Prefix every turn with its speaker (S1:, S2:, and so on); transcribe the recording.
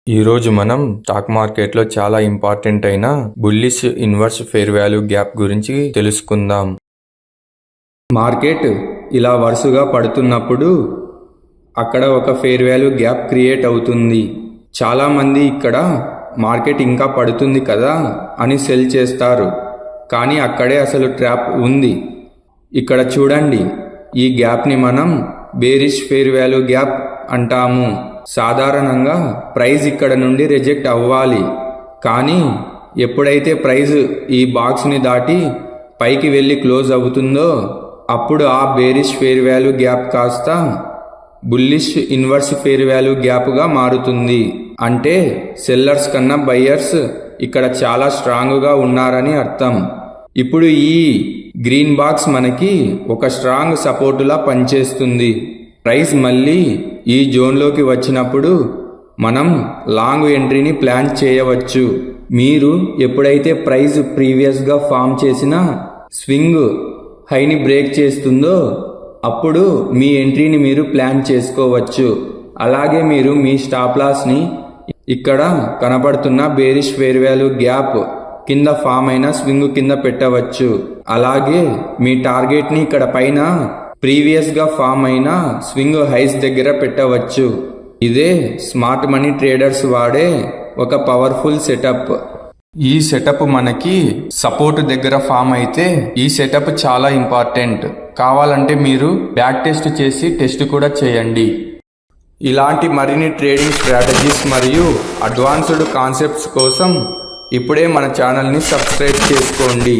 S1: ఈరోజు మనం స్టాక్ మార్కెట్లో చాలా ఇంపార్టెంట్ అయిన bullish inverse fair value gap గురించి తెలుసుకుందాం. మార్కెట్ ఇలా వరుసగా పడుతున్నప్పుడు అక్కడ ఒక ఫెయిర్ వాల్యూ గ్యాప్ క్రియేట్ అవుతుంది. చాలామంది ఇక్కడ మార్కెట్ ఇంకా పడుతుంది కదా అని సెల్ చేస్తారు, కానీ అక్కడే అసలు ట్రాప్ ఉంది. ఇక్కడ చూడండి, ఈ గ్యాప్ని మనం బేరిష్ ఫెయిర్ వాల్యూ గ్యాప్ అంటాము. సాధారణంగా ప్రైస్ ఇక్కడ నుండి రిజెక్ట్ అవ్వాలి, కానీ ఎప్పుడైతే ప్రైస్ ఈ బాక్స్ని దాటి పైకి వెళ్ళి క్లోజ్ అవుతుందో అప్పుడు ఆ బేరిష్ ఫెయిర్ వాల్యూ గ్యాప్ కాస్త బుల్లిష్ ఇన్వర్స్ ఫెయిర్ వాల్యూ గ్యాప్గా మారుతుంది. అంటే సెల్లర్స్ కన్నా బయ్యర్స్ ఇక్కడ చాలా స్ట్రాంగ్గా ఉన్నారని అర్థం. ఇప్పుడు ఈ గ్రీన్ బాక్స్ మనకి ఒక స్ట్రాంగ్ సపోర్టులా పనిచేస్తుంది. ప్రైస్ మళ్ళీ ఈ జోన్లోకి వచ్చినప్పుడు మనం లాంగ్ ఎంట్రీని ప్లాన్ చేయవచ్చు. మీరు ఎప్పుడైతే ప్రైస్ ప్రీవియస్గా ఫామ్ చేసిన స్వింగ్ హైని బ్రేక్ చేస్తుందో అప్పుడు మీ ఎంట్రీని మీరు ప్లాన్ చేసుకోవచ్చు. అలాగే మీరు మీ స్టాప్ లాస్ని ఇక్కడ కనబడుతున్న బేరిష్ ఫెయిర్ వాల్యూ గ్యాప్ కింద ఫామ్ అయిన స్వింగ్ కింద పెట్టవచ్చు. అలాగే మీ టార్గెట్ని ఇక్కడ పైన ప్రీవియస్గా ఫామ్ అయిన స్వింగ్ హైస్ దగ్గర పెట్టవచ్చు. ఇదే స్మార్ట్ మనీ ట్రేడర్స్ వాడే ఒక పవర్ఫుల్ సెటప్. ఈ సెటప్ మనకి సపోర్ట్ దగ్గర ఫామ్ అయితే ఈ సెటప్ చాలా ఇంపార్టెంట్. కావాలంటే మీరు బ్యాక్ టెస్ట్ చేసి టెస్ట్ కూడా చేయండి. ఇలాంటి మరిన్ని ట్రేడింగ్ స్ట్రాటజీస్ మరియు అడ్వాన్స్డ్ కాన్సెప్ట్స్ కోసం ఇప్పుడే మన ఛానల్ని సబ్స్క్రైబ్ చేసుకోండి.